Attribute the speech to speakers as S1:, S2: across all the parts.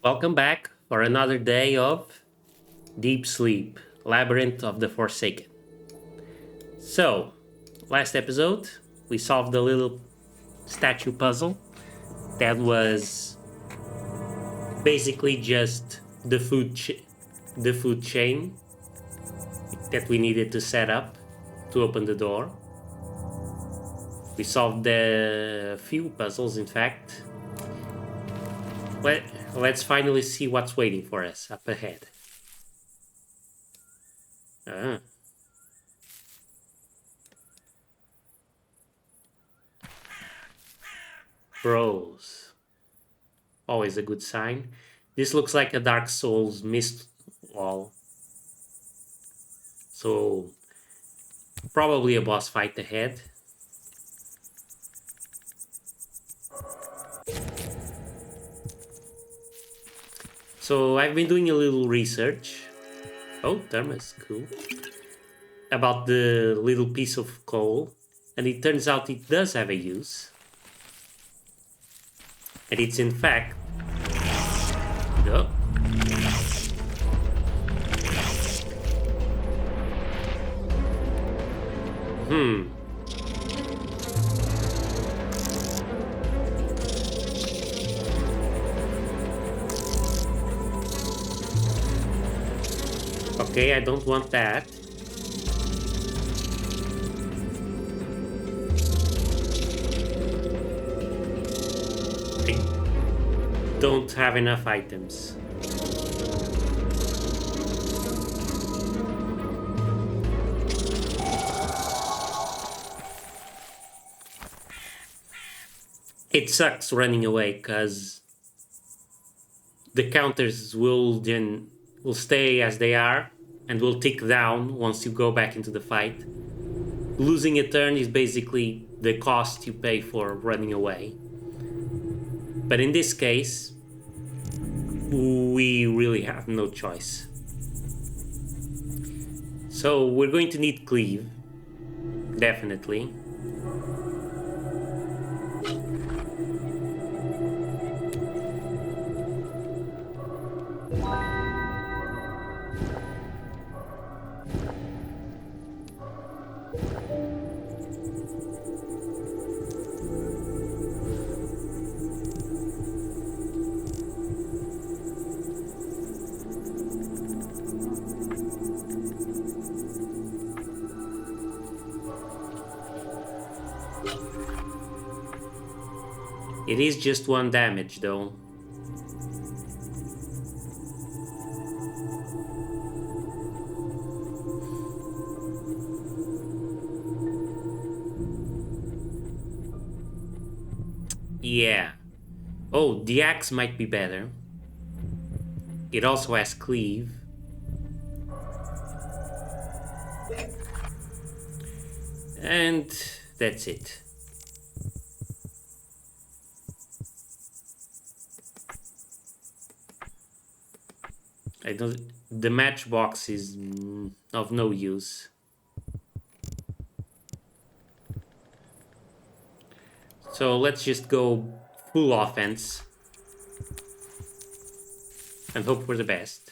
S1: Welcome back for another day of Deep Sleep, Labyrinth of the Forsaken. So, last episode, we solved the little statue puzzle that was basically just the food chain that we needed to set up to open the door. We solved a few puzzles, in fact. Let, let's finally see what's waiting for us up ahead. Ah. Bros. Always a good sign. This looks like a Dark Souls mist wall. So, probably a boss fight ahead. So, I've been doing a little research. Oh, thermos, cool. About the little piece of coal. And it turns out it does have a use. And it's in fact... Oh. Hmm. Okay, I don't want that. I don't have enough items. It sucks running away because the counters will stay as they are and will tick down once you go back into the fight. Losing a turn is basically the cost you pay for running away. But in this case, we really have no choice. So we're going to need cleave, definitely. It is just one damage, though. Yeah. Oh, the axe might be better. It also has cleave. And that's it. The matchbox is of no use. So let's just go full offense and hope for the best.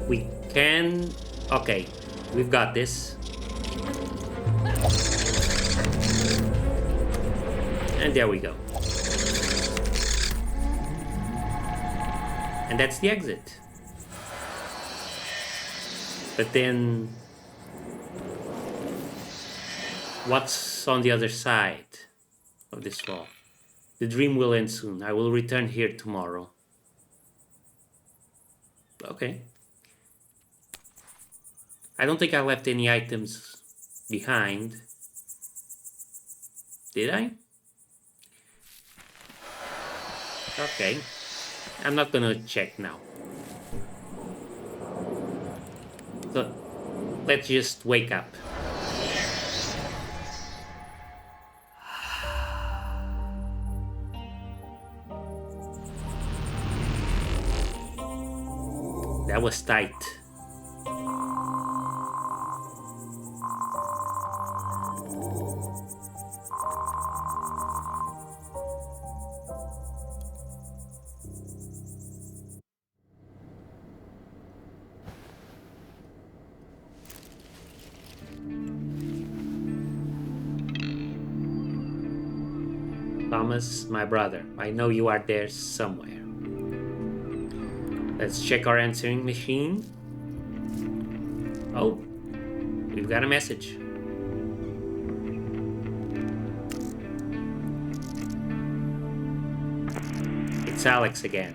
S1: We can... Okay, we've got this. And there we go. And that's the exit. But then, what's on the other side of this wall? The dream will end soon. I will return here tomorrow. Okay. I don't think I left any items behind. Did I? Okay. I'm not gonna check now. So, let's just wake up. That was tight. Thomas, my brother, I know you are there somewhere. Let's check our answering machine. Oh, we've got a message. It's Alex again.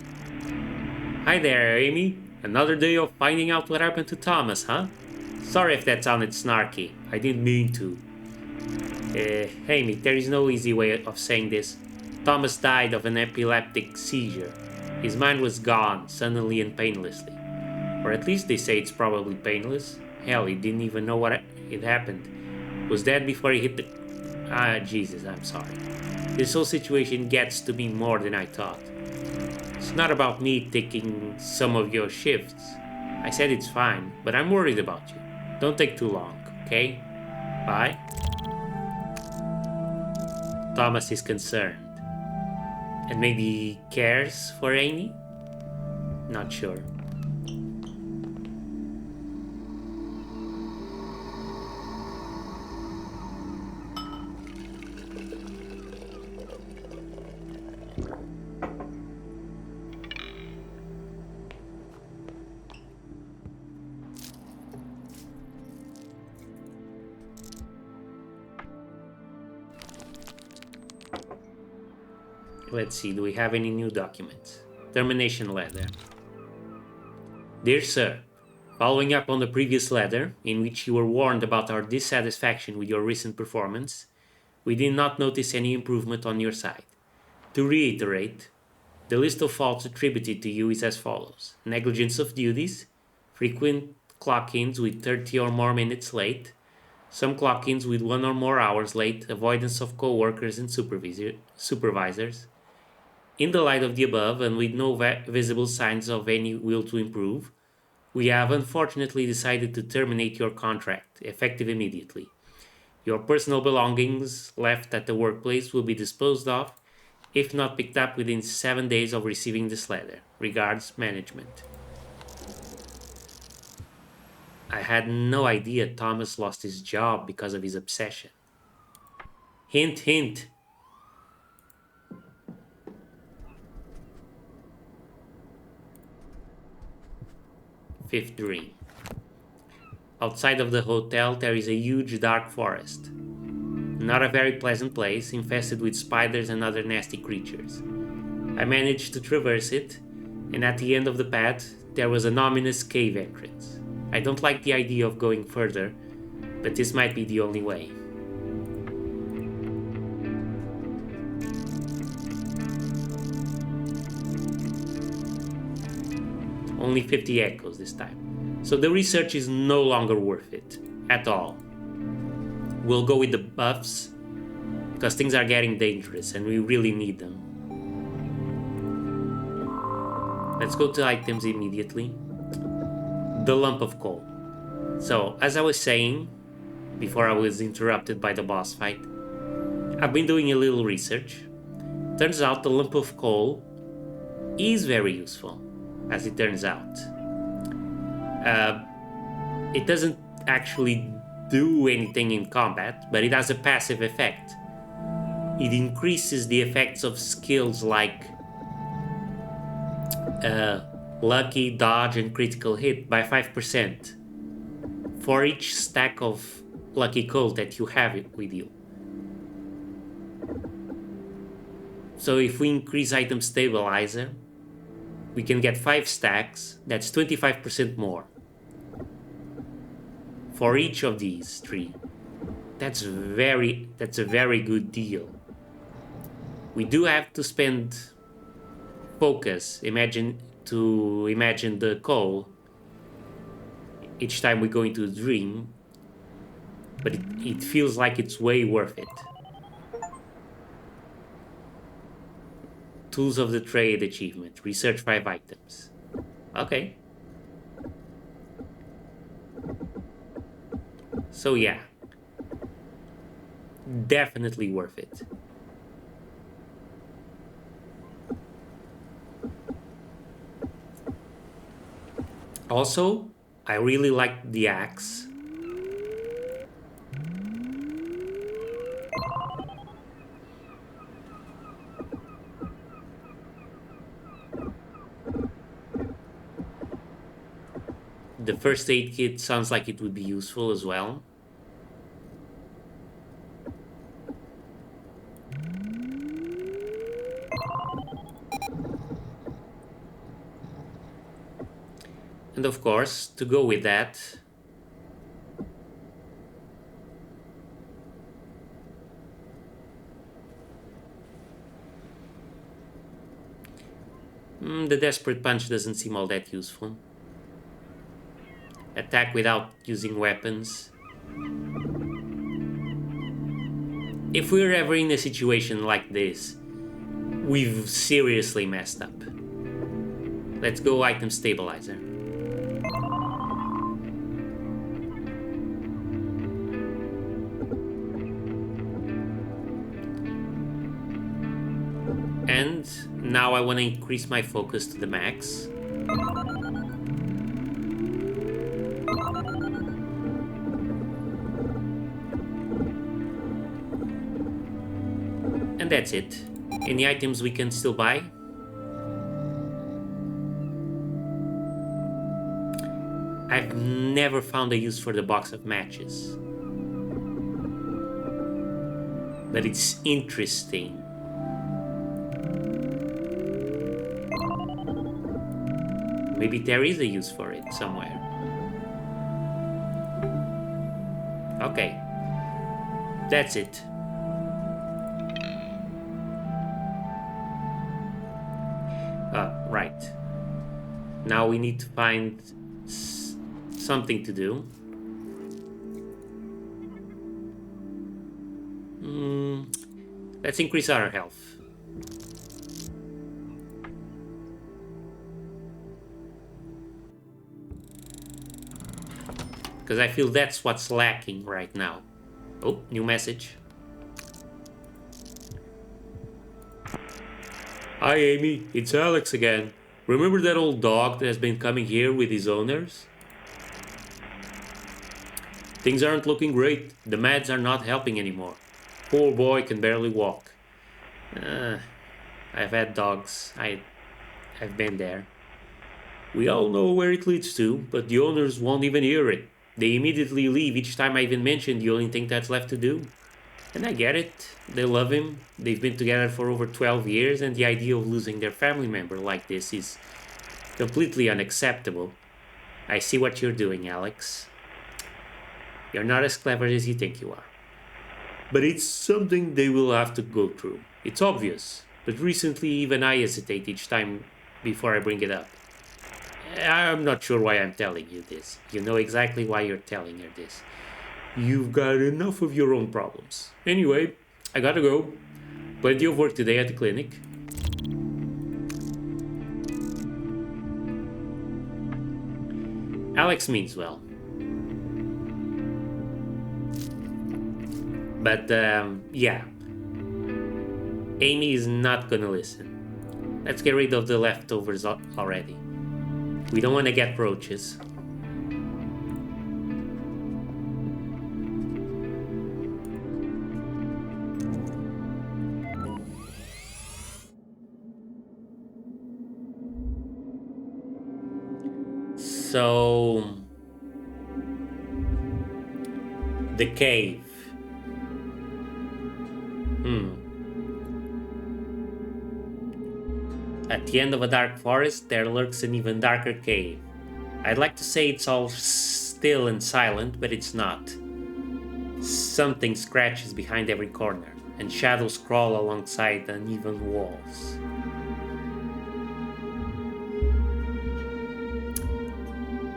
S1: Hi there, Amy. Another day of finding out what happened to Thomas, huh? Sorry if that sounded snarky. I didn't mean to. Amy, there is no easy way of saying this. Thomas died of an epileptic seizure. His mind was gone, suddenly and painlessly. Or at least they say it's probably painless. Hell, he didn't even know what had happened. Was dead before he hit the... Jesus, I'm sorry. This whole situation gets to be more than I thought. It's not about me taking some of your shifts. I said it's fine, but I'm worried about you. Don't take too long, okay? Bye. Thomas is concerned. And maybe cares for Amy? Not sure. Let's see, do we have any new documents? Termination letter. Dear Sir, following up on the previous letter, in which you were warned about our dissatisfaction with your recent performance, we did not notice any improvement on your side. To reiterate, the list of faults attributed to you is as follows: negligence of duties, frequent clock-ins with 30 or more minutes late, some clock-ins with 1 or more hours late, avoidance of co-workers and supervisors. In the light of the above, and with no visible signs of any will to improve, we have unfortunately decided to terminate your contract, effective immediately. Your personal belongings left at the workplace will be disposed of, if not picked up within 7 days of receiving this letter. Regards, management. I had no idea Thomas lost his job because of his obsession. Hint, hint. Fifth dream. Outside of the hotel, there is a huge dark forest. Not a very pleasant place, infested with spiders and other nasty creatures. I managed to traverse it, and at the end of the path, there was an ominous cave entrance. I don't like the idea of going further, but this might be the only way. Only 50 echoes this time. So the research is no longer worth it, at all. We'll go with the buffs, because things are getting dangerous and we really need them. Let's go to items immediately. The lump of coal. So, as I was saying, before I was interrupted by the boss fight, I've been doing a little research. Turns out the lump of coal is very useful, as it turns out. It doesn't actually do anything in combat, but it has a passive effect. It increases the effects of skills like lucky, dodge, and critical hit by 5% for each stack of lucky coal that you have it with you. So if we increase item stabilizer, we can get 5 stacks, that's 25% more for each of these 3. That's a very good deal. We do have to spend focus, imagine the coal each time we go into a dream, but it feels like it's way worth it. Tools of the Trade achievement, research 5 items. Okay. So yeah, definitely worth it. Also, I really like the axe. The first aid kit sounds like it would be useful as well. And of course, to go with that, the Desperate Punch doesn't seem all that useful. Attack without using weapons. If we're ever in a situation like this, we've seriously messed up. Let's go item stabilizer. And now I want to increase my focus to the max. And that's it. Any items we can still buy? I've never found a use for the box of matches. But it's interesting. Maybe there is a use for it somewhere. Okay. That's it. Right. Now we need to find something to do. Let's increase our health. Because I feel that's what's lacking right now. Oh, new message. Hi Amy, it's Alex again. Remember that old dog that has been coming here with his owners? Things aren't looking great. The meds are not helping anymore. Poor boy can barely walk. I've had dogs. I've been there. We all know where it leads to, but the owners won't even hear it. They immediately leave each time I even mention the only thing that's left to do. And I get it. They love him. They've been together for over 12 years, and the idea of losing their family member like this is completely unacceptable. I see what you're doing, Alex. You're not as clever as you think you are. But it's something they will have to go through. It's obvious. But recently, even I hesitate each time before I bring it up. I'm not sure why I'm telling you this. You know exactly why you're telling her this. You've got enough of your own problems. Anyway, I gotta go. Plenty of work today at the clinic. Alex means well. But, yeah. Amy is not gonna listen. Let's get rid of the leftovers already. We don't want to get roaches. So the cave. At the end of a dark forest, there lurks an even darker cave. I'd like to say it's all still and silent, but it's not. Something scratches behind every corner, and shadows crawl alongside uneven walls.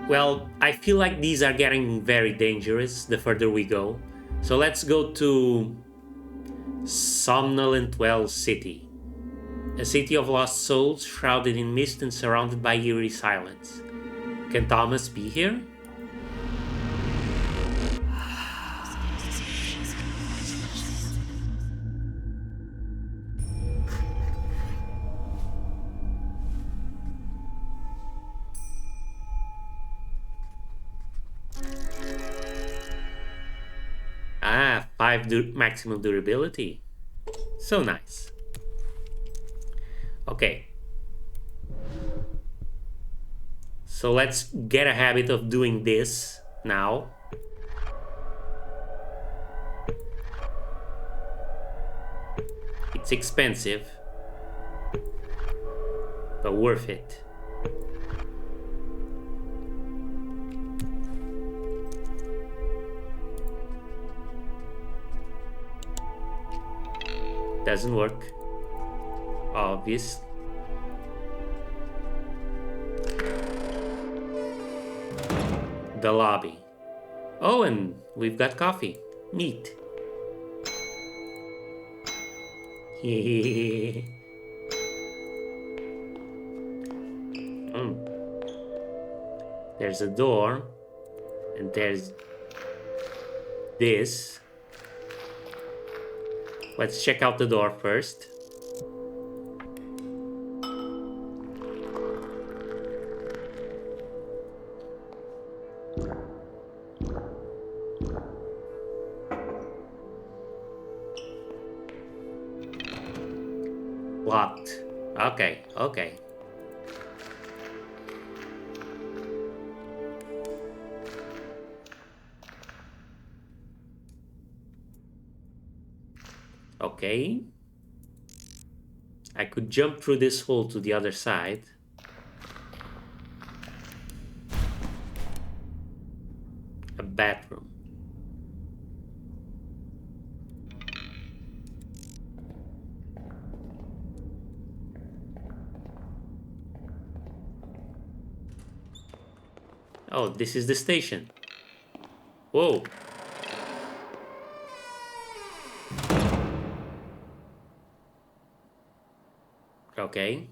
S1: Well, I feel like these are getting very dangerous the further we go. So let's go to Somnolent Wells City. A city of lost souls shrouded in mist and surrounded by eerie silence. Can Thomas be here? Ah, 5 maximum durability. So nice. Okay. So let's get a habit of doing this now. It's expensive, but worth it. Doesn't work. Obvious. The lobby. Oh, and we've got coffee. Neat. There's a door, and there's this. Let's check out the door first. Locked. Okay, okay. Okay. I could jump through this hole to the other side. A bathroom. Oh, this is the station. Whoa. Okay.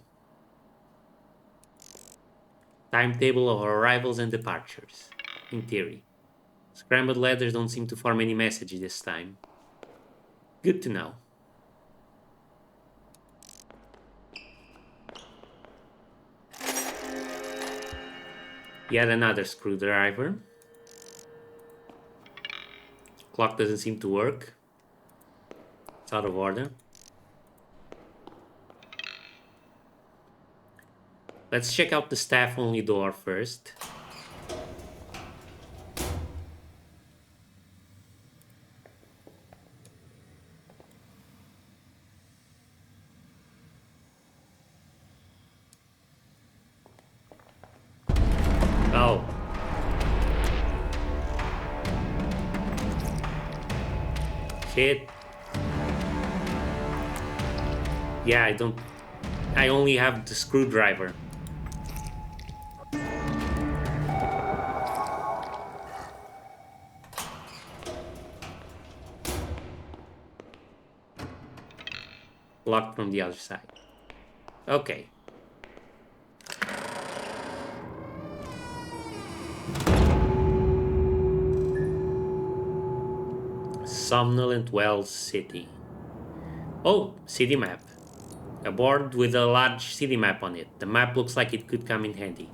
S1: Timetable of arrivals and departures. In theory. Scrambled letters don't seem to form any message this time. Good to know. Yet another screwdriver. Clock doesn't seem to work. It's out of order. Let's check out the staff-only door first. Oh. Shit. Yeah, I only have the screwdriver. Locked from the other side. Okay. Somnolent Wells City. Oh, city map. A board with a large city map on it. The map looks like it could come in handy.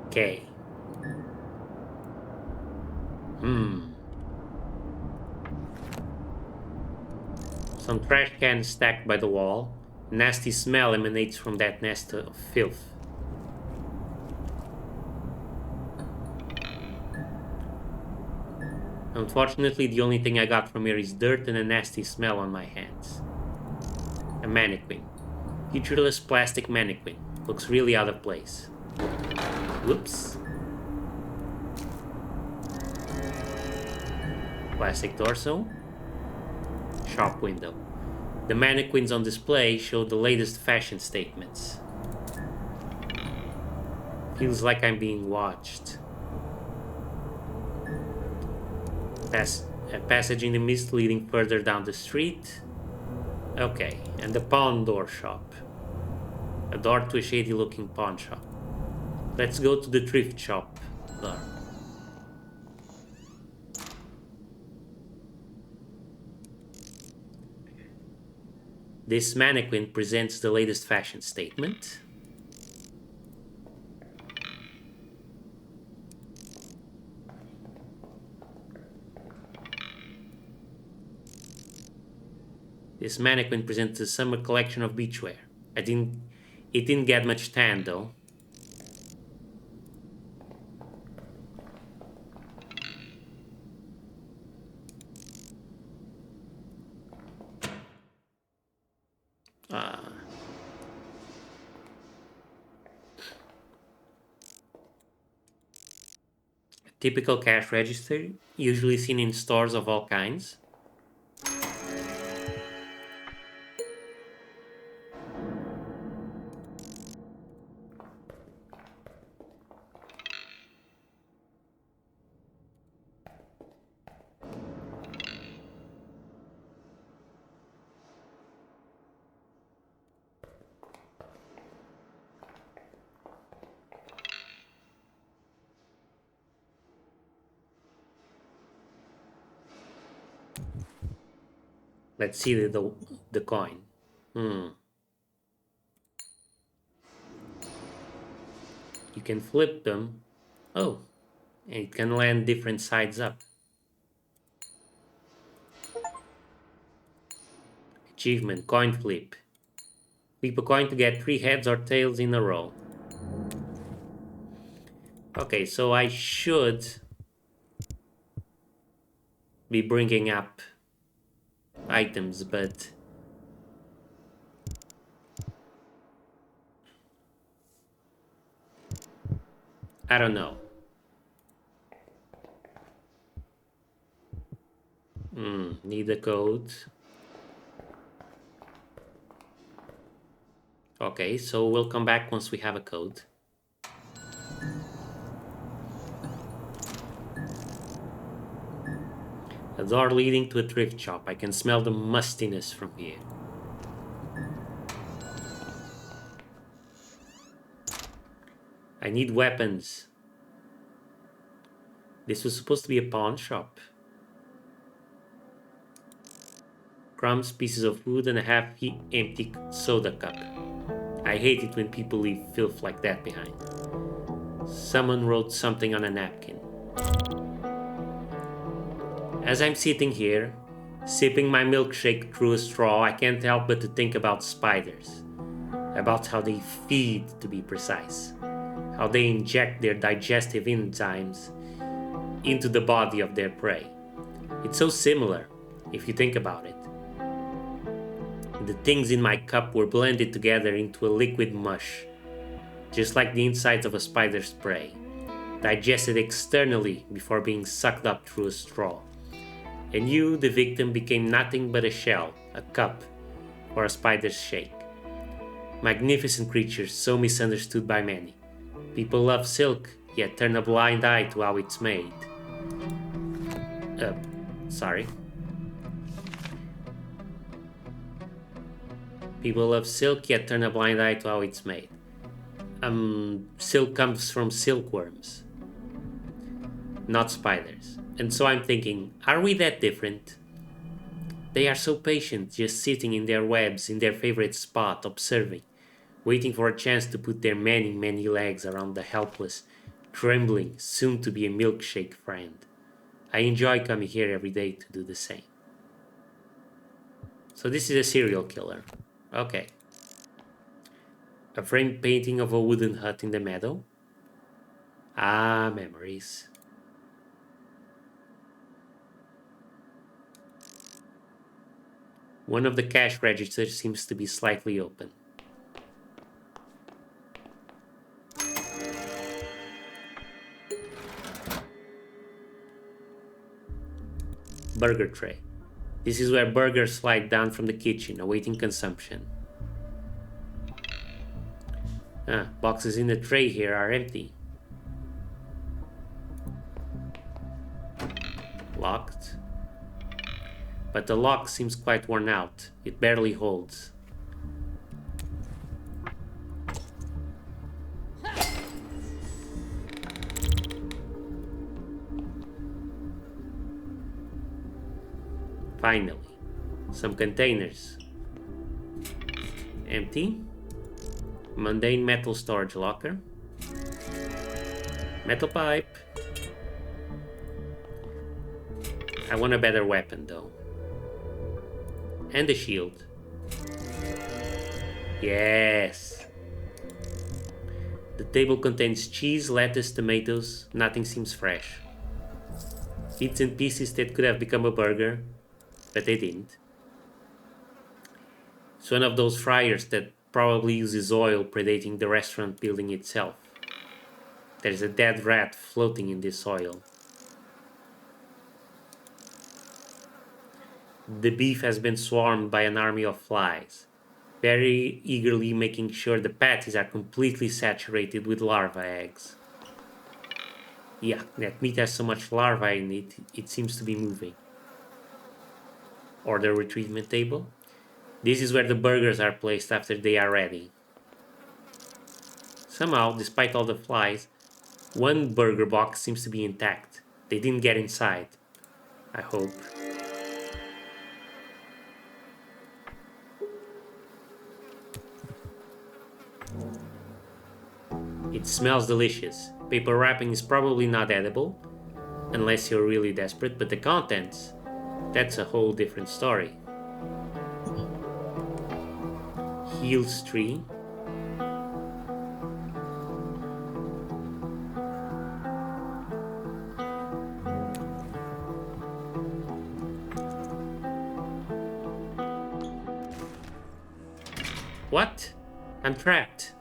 S1: Okay. Some trash cans stacked by the wall. A nasty smell emanates from that nest of filth. Unfortunately, the only thing I got from here is dirt and a nasty smell on my hands. A mannequin. Featureless plastic mannequin. Looks really out of place. Whoops. Plastic torso. Shop window. The mannequins on display show the latest fashion statements. Feels like I'm being watched. A passage in the mist leading further down the street. Okay, and the pawn door shop. A door to a shady looking pawn shop. Let's go to the thrift shop door. This mannequin presents the latest fashion statement. This mannequin presents a summer collection of beachwear. It didn't get much tan though. Typical cash register, usually seen in stores of all kinds. Let's see the coin. You can flip them. Oh, and it can land different sides up. Achievement, coin flip. Flip a coin to get 3 heads or tails in a row. Okay, so I should be bringing up items, but I don't know. Need a code. Okay, so we'll come back once we have a code. A door leading to a thrift shop. I can smell the mustiness from here. I need weapons. This was supposed to be a pawn shop. Crumbs, pieces of food, and a half-empty soda cup. I hate it when people leave filth like that behind. Someone wrote something on a napkin. As I'm sitting here, sipping my milkshake through a straw, I can't help but to think about spiders. About how they feed, to be precise. How they inject their digestive enzymes into the body of their prey. It's so similar, if you think about it. The things in my cup were blended together into a liquid mush, just like the insides of a spider's prey, digested externally before being sucked up through a straw. And you, the victim, became nothing but a shell, a cup, or a spider's shake. Magnificent creatures so misunderstood by many. People love silk, yet turn a blind eye to how it's made. Sorry. People love silk, yet turn a blind eye to how it's made. Silk comes from silkworms, not spiders. And so I'm thinking, are we that different? They are so patient, just sitting in their webs in their favorite spot, observing, waiting for a chance to put their many, many legs around the helpless, trembling, soon-to-be a milkshake friend. I enjoy coming here every day to do the same. So this is a serial killer. Okay. A framed painting of a wooden hut in the meadow. Ah, memories. One of the cash registers seems to be slightly open. Burger tray. This is where burgers slide down from the kitchen, awaiting consumption. Boxes in the tray here are empty. Locked. But the lock seems quite worn out. It barely holds. Finally, some containers. Empty. Mundane metal storage locker. Metal pipe. I want a better weapon though. And a shield. Yes. The table contains cheese, lettuce, tomatoes. Nothing seems fresh. Bits and pieces that could have become a burger, but they didn't. It's one of those fryers that probably uses oil predating the restaurant building itself. There's a dead rat floating in this oil. The beef has been swarmed by an army of flies, very eagerly making sure the patties are completely saturated with larva eggs. Yeah, that meat has so much larva in it, it seems to be moving. Order retrieval table. This is where the burgers are placed after they are ready. Somehow, despite all the flies, one burger box seems to be intact. They didn't get inside. I hope. It smells delicious. Paper wrapping is probably not edible, unless you're really desperate, but the contents, that's a whole different story. Heels tree. What? I'm trapped.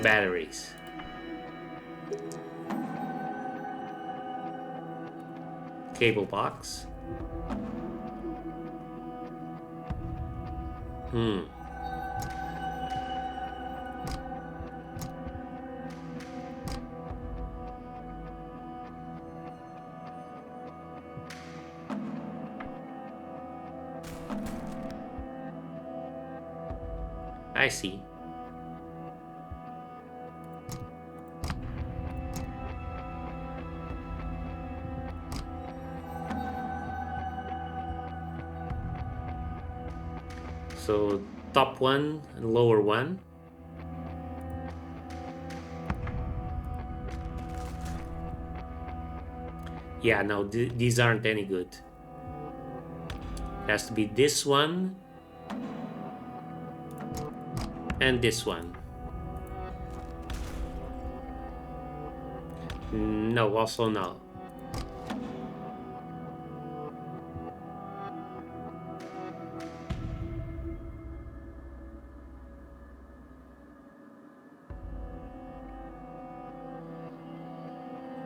S1: Batteries. Cable box. I see. So top one and lower one. Yeah, no, these aren't any good. It has to be this one and this one. No, also no.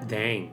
S1: Dang.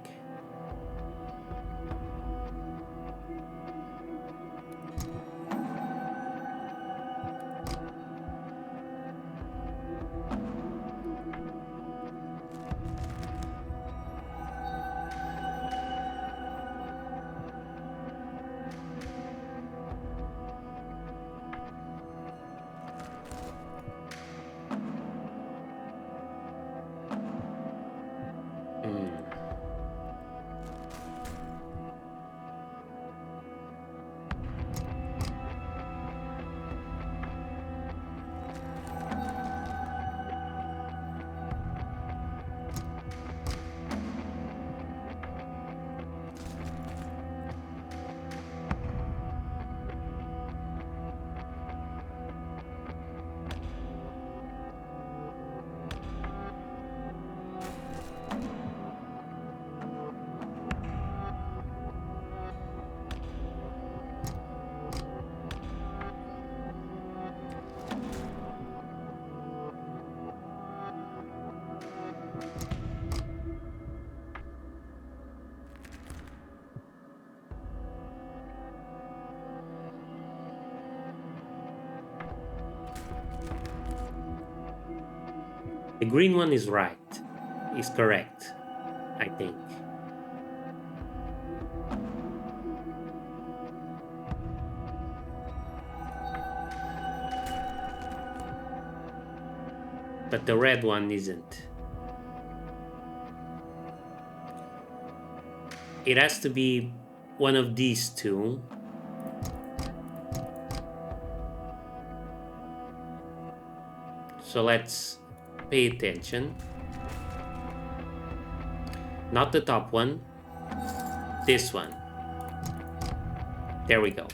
S1: The green one is right. Is correct, I think. But the red one isn't. It has to be one of these two. So let's pay attention. Not the top one. This one. There we go.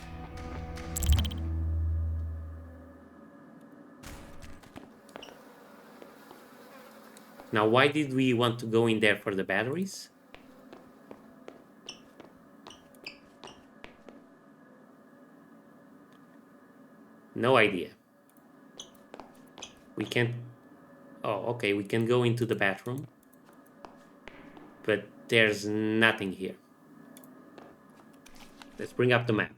S1: Now, why did we want to go in there for the batteries? No idea. We can't... Oh, okay, we can go into the bathroom. But there's nothing here. Let's bring up the map.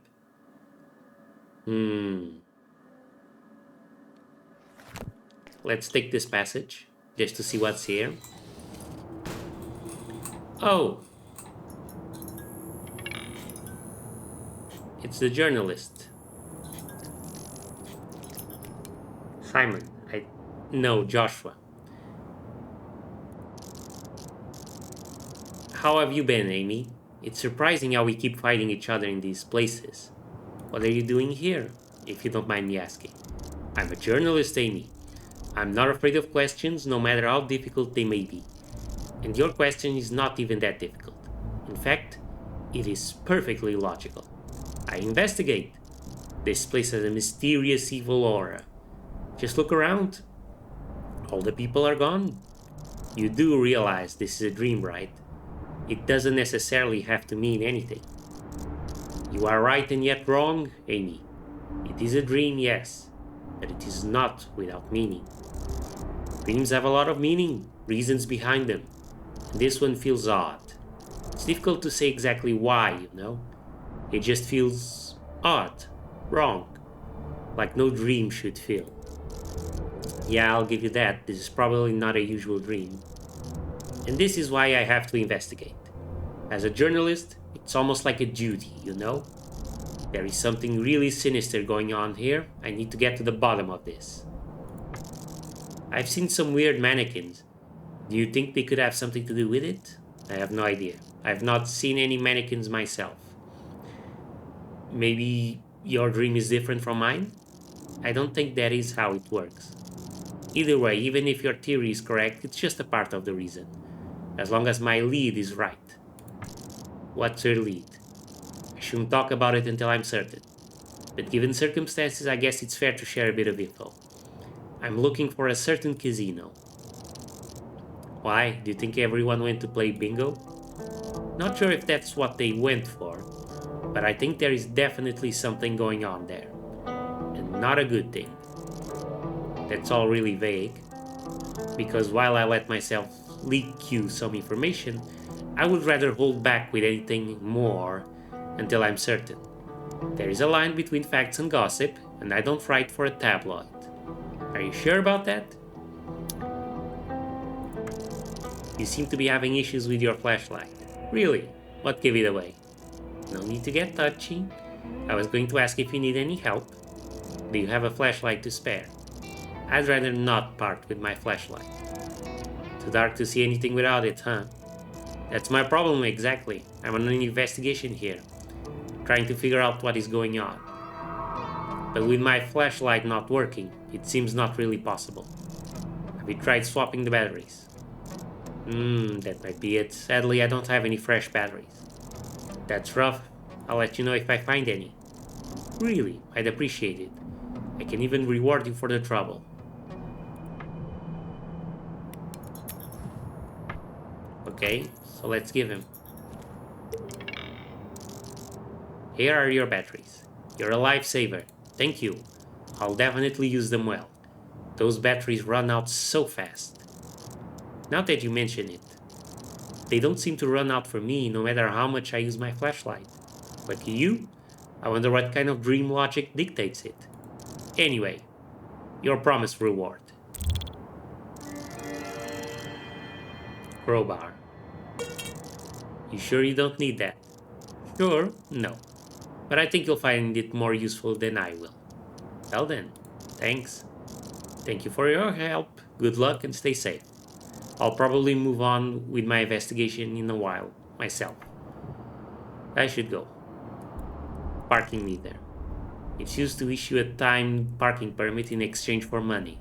S1: Let's take this passage, just to see what's here. Oh! It's the journalist. Simon. No, Joshua. How have you been, Amy? It's surprising how we keep fighting each other in these places. What are you doing here, if you don't mind me asking? I'm a journalist, Amy. I'm not afraid of questions, no matter how difficult they may be. And your question is not even that difficult. In fact, it is perfectly logical. I investigate. This place has a mysterious evil aura. Just look around. All the people are gone. You do realize this is a dream, right? It doesn't necessarily have to mean anything. You are right and yet wrong, Amy. It is a dream, yes, but it is not without meaning. Dreams have a lot of meaning, reasons behind them. And this one feels odd. It's difficult to say exactly why, you know? It just feels odd, wrong, like no dream should feel. Yeah, I'll give you that. This is probably not a usual dream. And this is why I have to investigate. As a journalist, it's almost like a duty, you know? There is something really sinister going on here. I need to get to the bottom of this. I've seen some weird mannequins. Do you think they could have something to do with it? I have no idea. I've not seen any mannequins myself. Maybe your dream is different from mine? I don't think that is how it works. Either way, even if your theory is correct, it's just a part of the reason. As long as my lead is right. What's your lead? I shouldn't talk about it until I'm certain. But given circumstances, I guess it's fair to share a bit of info. I'm looking for a certain casino. Why? Do you think everyone went to play bingo? Not sure if that's what they went for, but I think there is definitely something going on there. And not a good thing. That's all really vague, because while I let myself leak you some information, I would rather hold back with anything more until I'm certain. There is a line between facts and gossip, and I don't write for a tabloid. Are you sure about that? You seem to be having issues with your flashlight. Really? What gave it away? No need to get touchy. I was going to ask if you need any help. Do you have a flashlight to spare? I'd rather not part with my flashlight. Too dark to see anything without it, huh? That's my problem exactly. I'm on an investigation here, trying to figure out what is going on. But with my flashlight not working, it seems not really possible. Have you tried swapping the batteries? That might be it. Sadly, I don't have any fresh batteries. That's rough. I'll let you know if I find any. Really, I'd appreciate it. I can even reward you for the trouble. Okay, so let's give him. Here are your batteries. You're a lifesaver. Thank you. I'll definitely use them well. Those batteries run out so fast. Now that you mention it, they don't seem to run out for me no matter how much I use my flashlight. Lucky you? I wonder what kind of dream logic dictates it. Anyway, your promised reward. Crowbar. You sure you don't need that? Sure, no. But I think you'll find it more useful than I will. Well then, thanks. Thank you for your help. Good luck and stay safe. I'll probably move on with my investigation in a while, myself. I should go. Parking meter. It's used to issue a timed parking permit in exchange for money.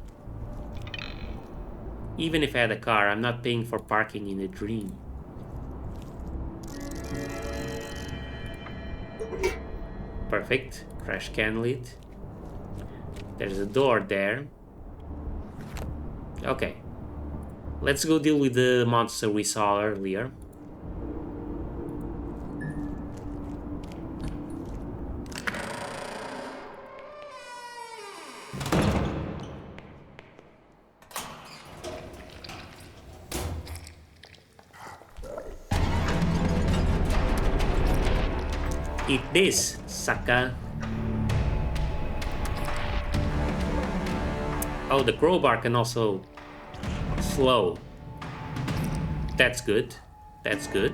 S1: Even if I had a car, I'm not paying for parking in a dream. Perfect. Trash can lid. There's a door there. Okay. Let's go deal with the monster we saw earlier. Eat this, sucker. Oh, the crowbar can also slow. That's good. That's good.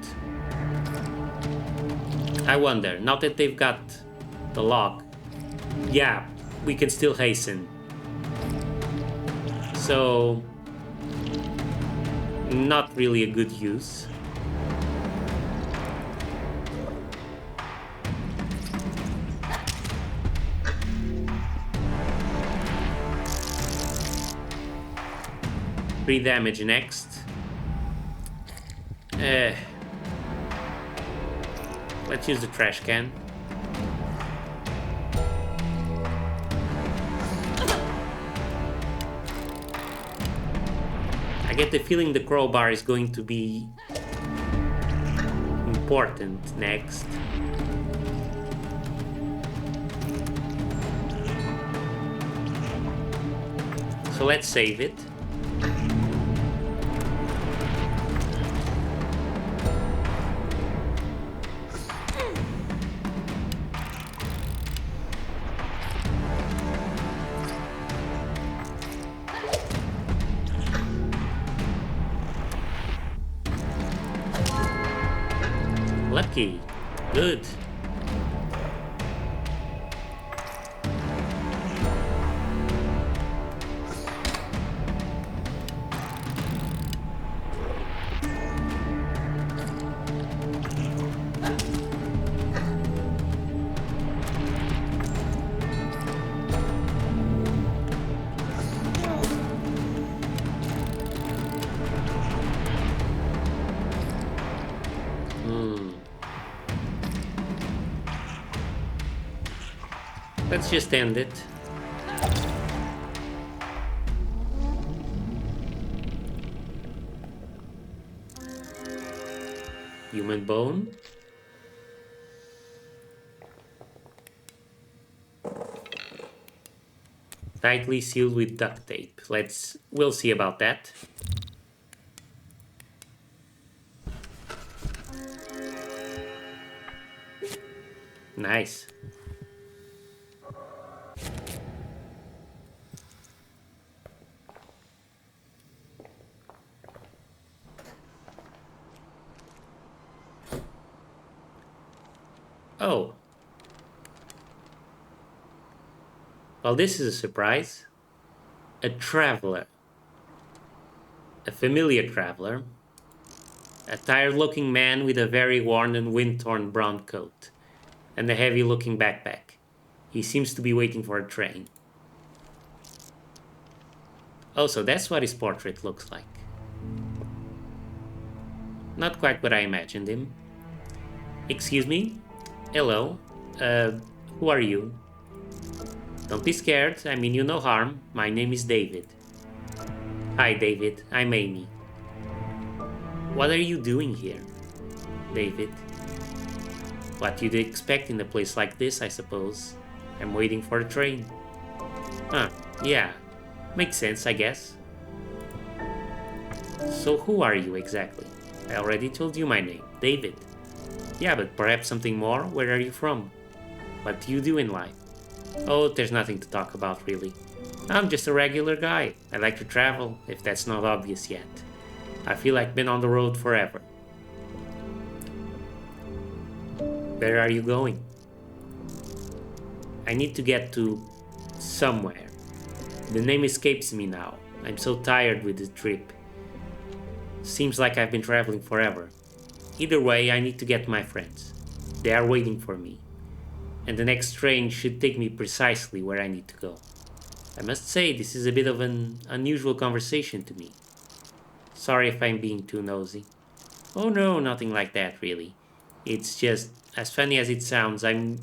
S1: I wonder, now that they've got the lock, yeah, we can still hasten. So, not really a good use. Free damage next. Let's use the trash can. I get the feeling the crowbar is going to be important next. So let's save it. Lucky. Good. Let's just end it. Human bone. Tightly sealed with duct tape. We'll see about that. Nice. Oh. Well, this is a surprise. A traveler. A familiar traveler. A tired-looking man with a very worn and wind-torn brown coat. And a heavy-looking backpack. He seems to be waiting for a train. Oh, so that's what his portrait looks like. Not quite what I imagined him. Excuse me? Hello. Who are you? Don't be scared. I mean you no harm. My name is David. Hi, David. I'm Amy. What are you doing here, David? What you'd expect in a place like this, I suppose. I'm waiting for a train. Huh, yeah. Makes sense, I guess. So who are you exactly? I already told you my name, David. Yeah, but perhaps something more? Where are you from? What do you do in life? Oh, there's nothing to talk about, really. I'm just a regular guy. I like to travel, if that's not obvious yet. I feel like I've been on the road forever. Where are you going? I need to get to somewhere. The name escapes me now. I'm so tired with the trip. Seems like I've been traveling forever. Either way, I need to get to my friends. They are waiting for me. And the next train should take me precisely where I need to go. I must say, this is a bit of an unusual conversation to me. Sorry if I'm being too nosy. Oh no, nothing like that really. It's just, as funny as it sounds, I'm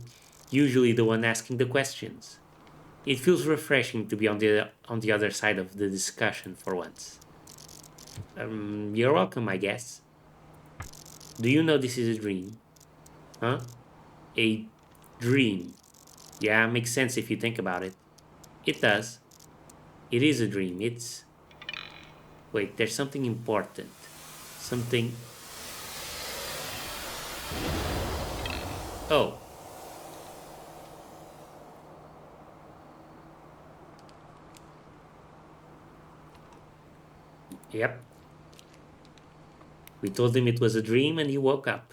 S1: usually the one asking the questions. It feels refreshing to be on the other side of the discussion for once. You're welcome, I guess. Do you know this is a dream? Huh? A dream. Yeah, makes sense if you think about it. It does. It is a dream. It's... Wait, there's something important. Something... Oh. Yep. We told him it was a dream and he woke up.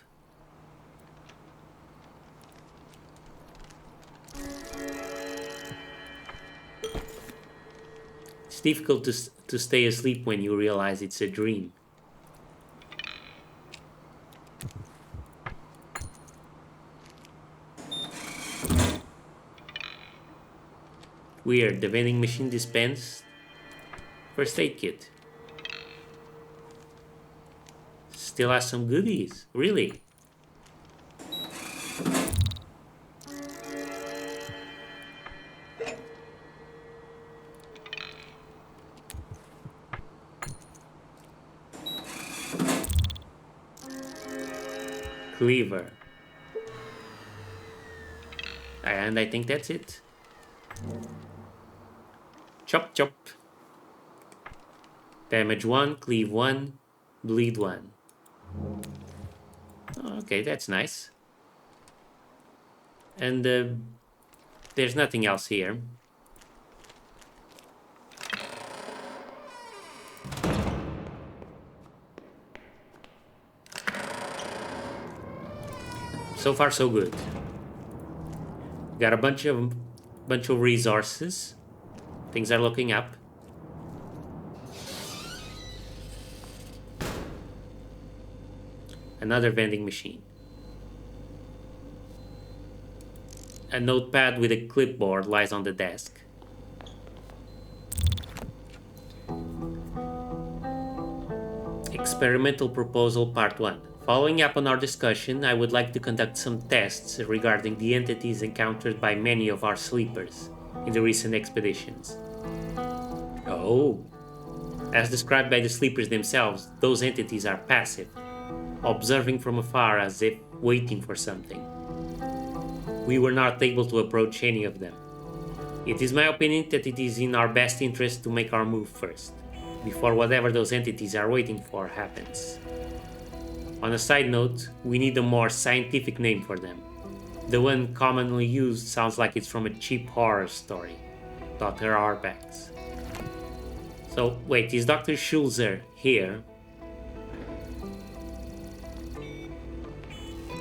S1: It's difficult to stay asleep when you realize it's a dream. Weird, the vending machine dispensed first aid kit. Still has some goodies, really. Cleaver. And I think that's it. Chop chop. Damage 1, cleave 1, bleed 1. Okay, that's nice. And there's nothing else here. So far, so good. Got a bunch of resources. Things are looking up. Another vending machine. A notepad with a clipboard lies on the desk. Experimental Proposal Part 1. Following up on our discussion, I would like to conduct some tests regarding the entities encountered by many of our sleepers in the recent expeditions. Oh. As described by the sleepers themselves, those entities are passive, observing from afar as if waiting for something. We were not able to approach any of them. It is my opinion that it is in our best interest to make our move first, before whatever those entities are waiting for happens. On a side note, we need a more scientific name for them. The one commonly used sounds like it's from a cheap horror story. Dr. Arbax. So, wait, is Dr. Schulzer here?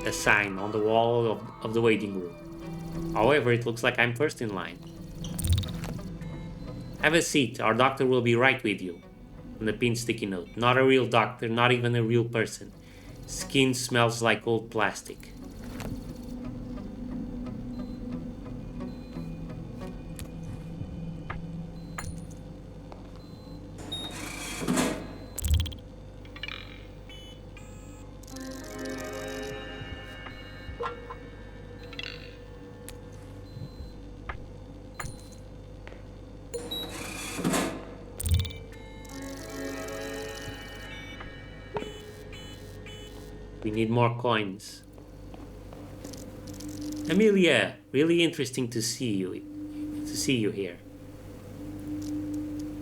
S1: A sign on the wall of the waiting room. However, it looks like I'm first in line. Have a seat, our doctor will be right with you. And a pin sticky note. Not a real doctor, not even a real person. Skin smells like old plastic. We need more coins. Amelia, really interesting to see you here.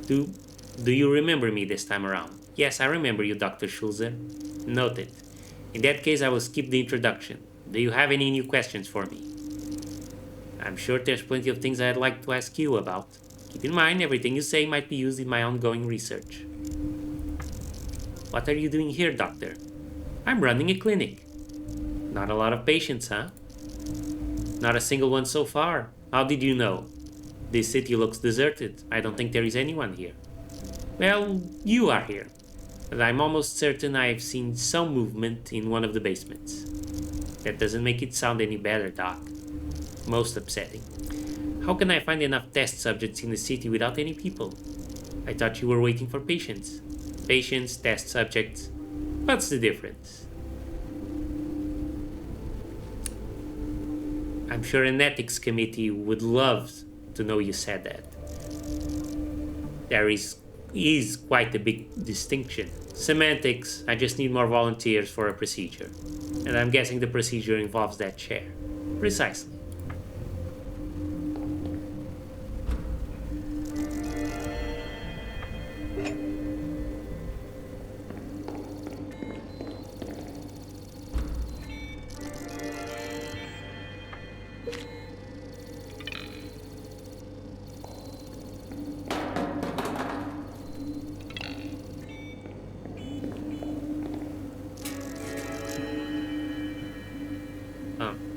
S1: Do you remember me this time around? Yes, I remember you, Dr. Schulze. Noted. In that case, I will skip the introduction. Do you have any new questions for me? I'm sure there's plenty of things I'd like to ask you about. Keep in mind, everything you say might be used in my ongoing research. What are you doing here, doctor? I'm running a clinic. Not a lot of patients, huh? Not a single one so far. How did you know? This city looks deserted. I don't think there is anyone here. Well, you are here. But I'm almost certain I've seen some movement in one of the basements. That doesn't make it sound any better, Doc. Most upsetting. How can I find enough test subjects in the city without any people? I thought you were waiting for patients. Patients, test subjects. What's the difference? I'm sure an ethics committee would love to know you said that. There is quite a big distinction. Semantics, I just need more volunteers for a procedure. And I'm guessing the procedure involves that chair. Precisely.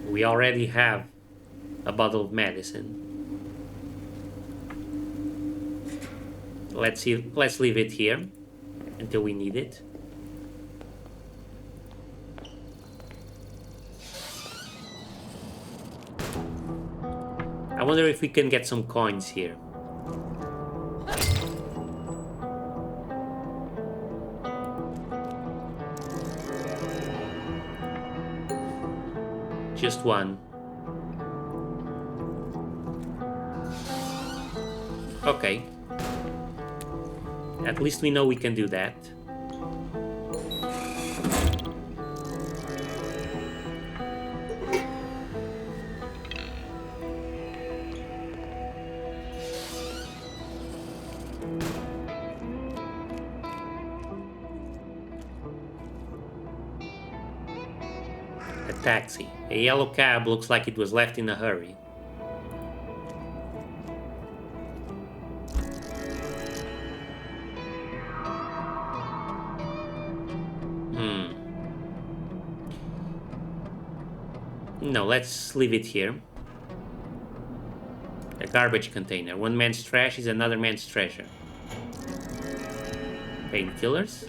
S1: We already have a bottle of medicine. Let's leave it here until we need it. I wonder if we can get some coins here. Just one. Okay. At least we know we can do that. A taxi. A yellow cab looks like it was left in a hurry. No, let's leave it here. A garbage container. One man's trash is another man's treasure. Painkillers.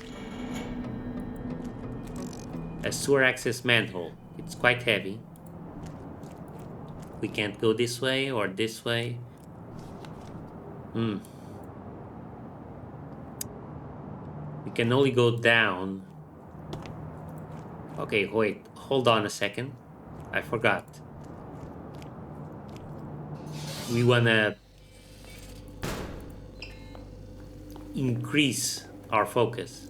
S1: A sewer access manhole. It's quite heavy. We can't go this way or this way. We can only go down. Okay, wait. Hold on a second. I forgot. We wanna increase our focus.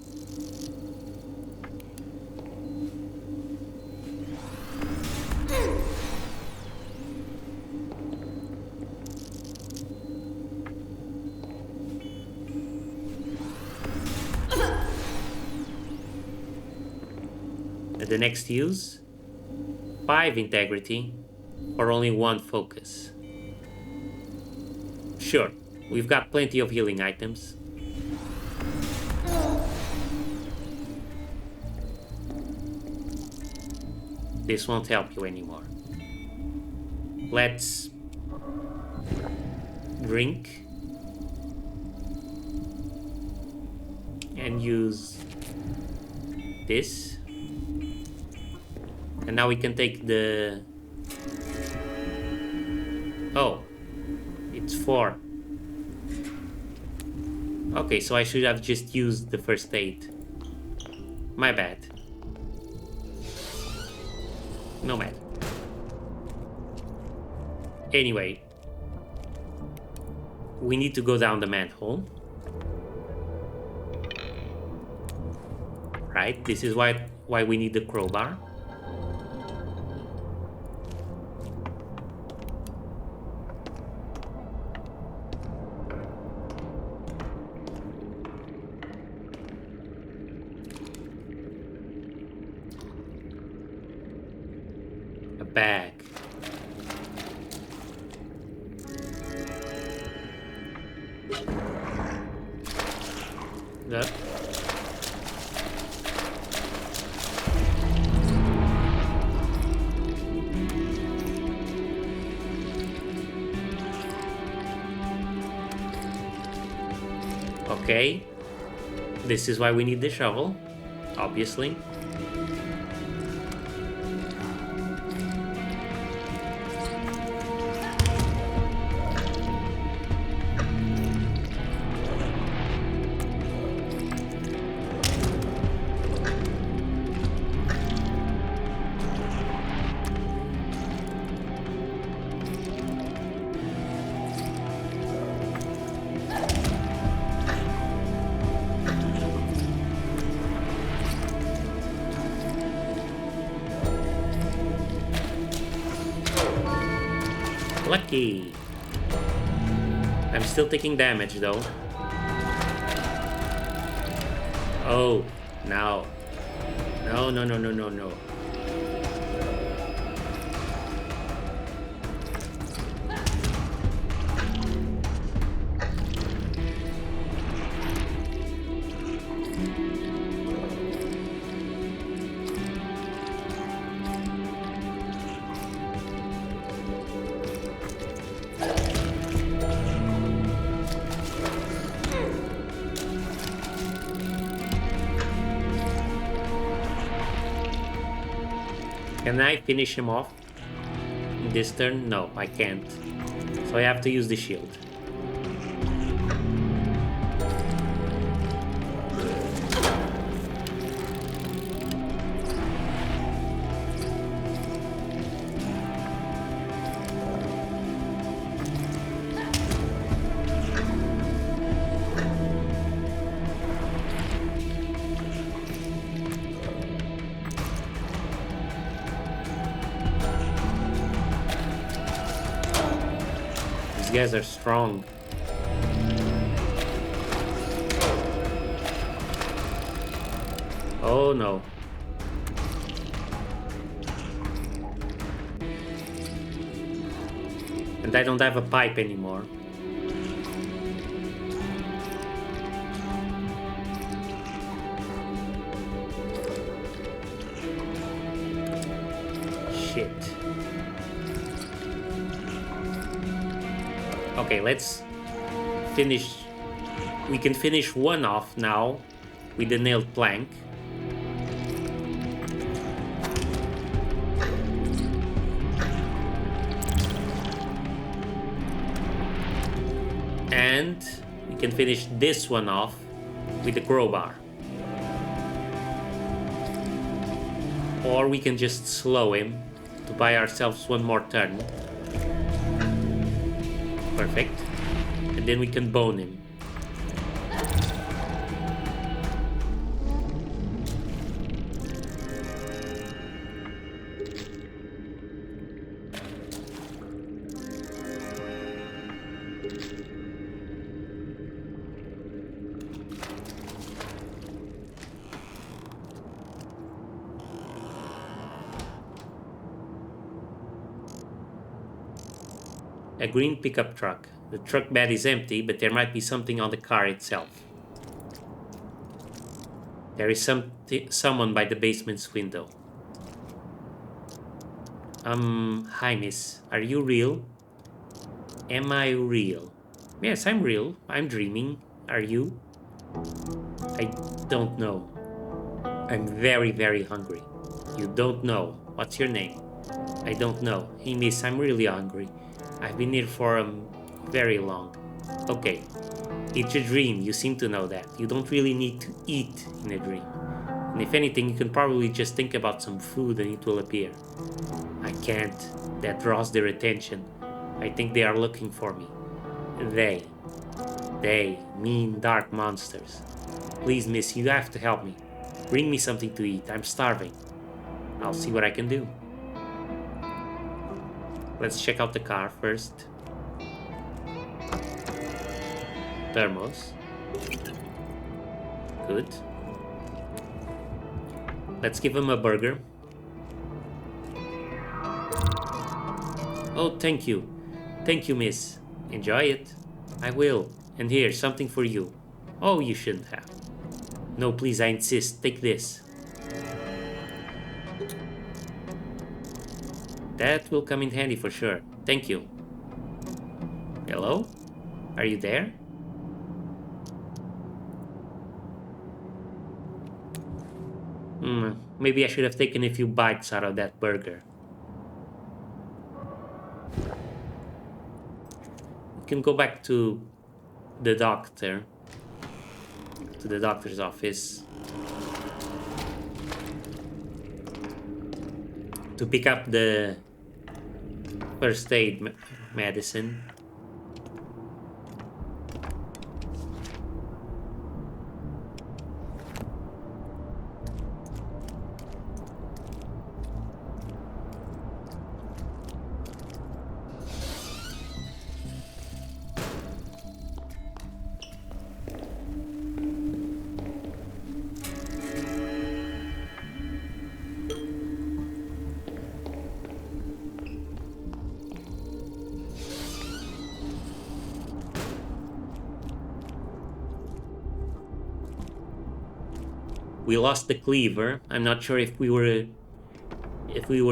S1: At the next use, 5 integrity or only 1 focus. Sure, we've got plenty of healing items. This won't help you anymore. Let's drink and use this. And now we can take the... Oh, it's 4. Okay, so I should have just used the first aid. My bad. No matter. Anyway, we need to go down the manhole. Right, this is why we need the crowbar. Bag. Okay. This is why we need the shovel, obviously. Lucky. I'm still taking damage though. Oh, no. No, no, no, no, no, no. Can I finish him off in this turn? No, I can't. So I have to use the shield. These guys are strong. Oh no. And I don't have a pipe anymore. Shit. Okay, let's finish. We can finish one off now with the nailed plank. And we can finish this one off with the crowbar. Or we can just slow him to buy ourselves one more turn. Perfect. And then we can bone him. A green pickup truck. The truck bed is empty, but there might be something on the car itself. There is someone by the basement's window. Hi miss. Are you real? Am I real? Yes, I'm real. I'm dreaming. Are you? I don't know. I'm very, very hungry. You don't know. What's your name? I don't know. Hey miss, I'm really hungry. I've been here for very long. Okay. It's a dream. You seem to know that. You don't really need to eat in a dream. And if anything, you can probably just think about some food and it will appear. I can't. That draws their attention. I think they are looking for me. They, mean, dark monsters. Please, miss, you have to help me. Bring me something to eat. I'm starving. I'll see what I can do. Let's check out the car first. Thermos. Good. Let's give him a burger. Oh, thank you. Thank you, miss. Enjoy it. I will. And here, something for you. Oh, you shouldn't have. No, please, I insist. Take this. That will come in handy for sure. Thank you. Hello? Are you there? Maybe I should have taken a few bites out of that burger. We can go back to the doctor, to the doctor's office, to pick up the first aid medicine. We lost the cleaver. I'm not sure if we were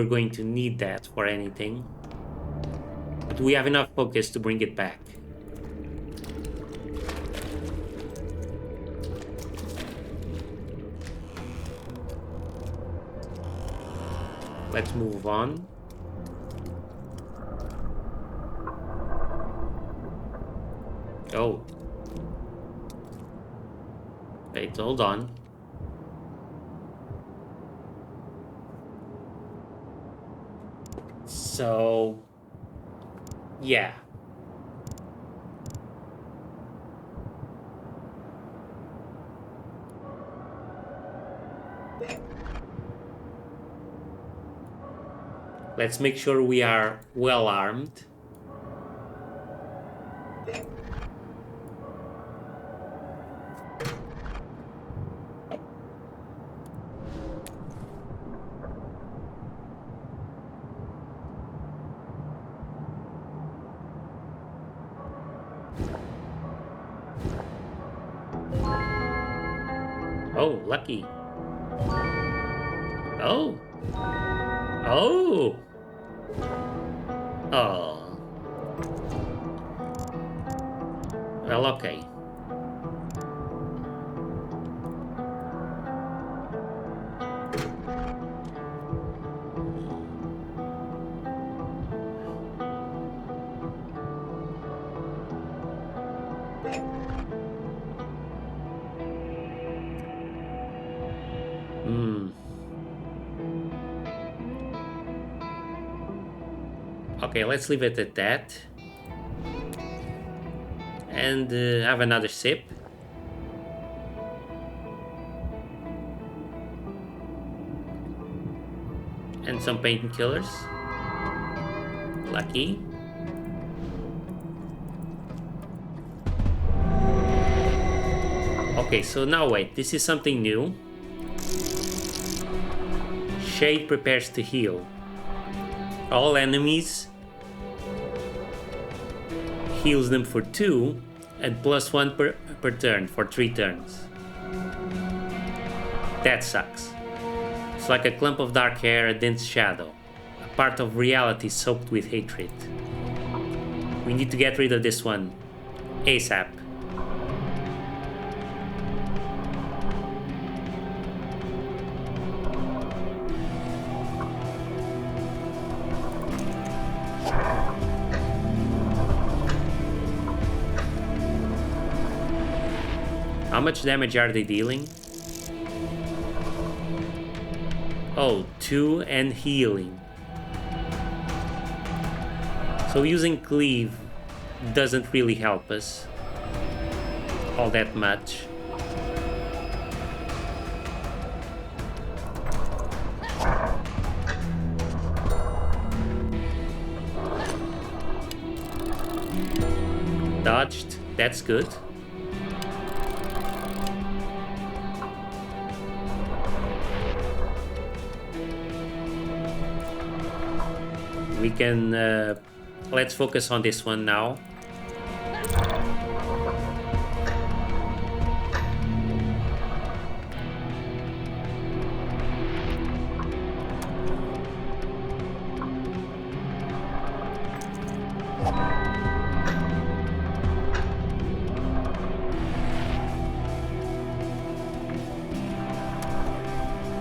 S1: going to need that for anything. But we have enough focus to bring it back. Let's move on. Oh. Wait, hold on. So, yeah. Let's make sure we are well armed. Oh, lucky. Oh. Oh. Oh. Well, okay. Okay, let's leave it at that. And have another sip. And some painkillers. Lucky. Okay, so now wait, this is something new. Shade prepares to heal. All enemies heals them for 2 and +1 per turn for 3 turns. That sucks. It's like a clump of dark hair, a dense shadow, a part of reality soaked with hatred. We need to get rid of this one ASAP. How much damage are they dealing? Oh, 2 and healing. So using cleave doesn't really help us all that much. Dodged, that's good. We can, let's focus on this one now.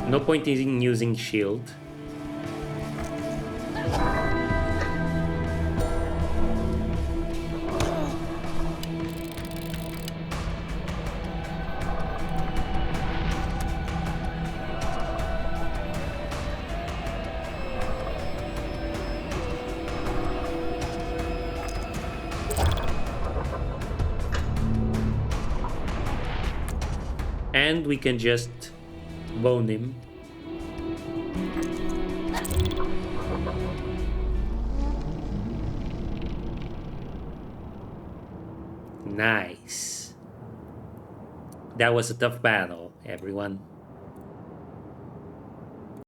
S1: No point in using shield. And we can just bone him. Nice. That was a tough battle, everyone.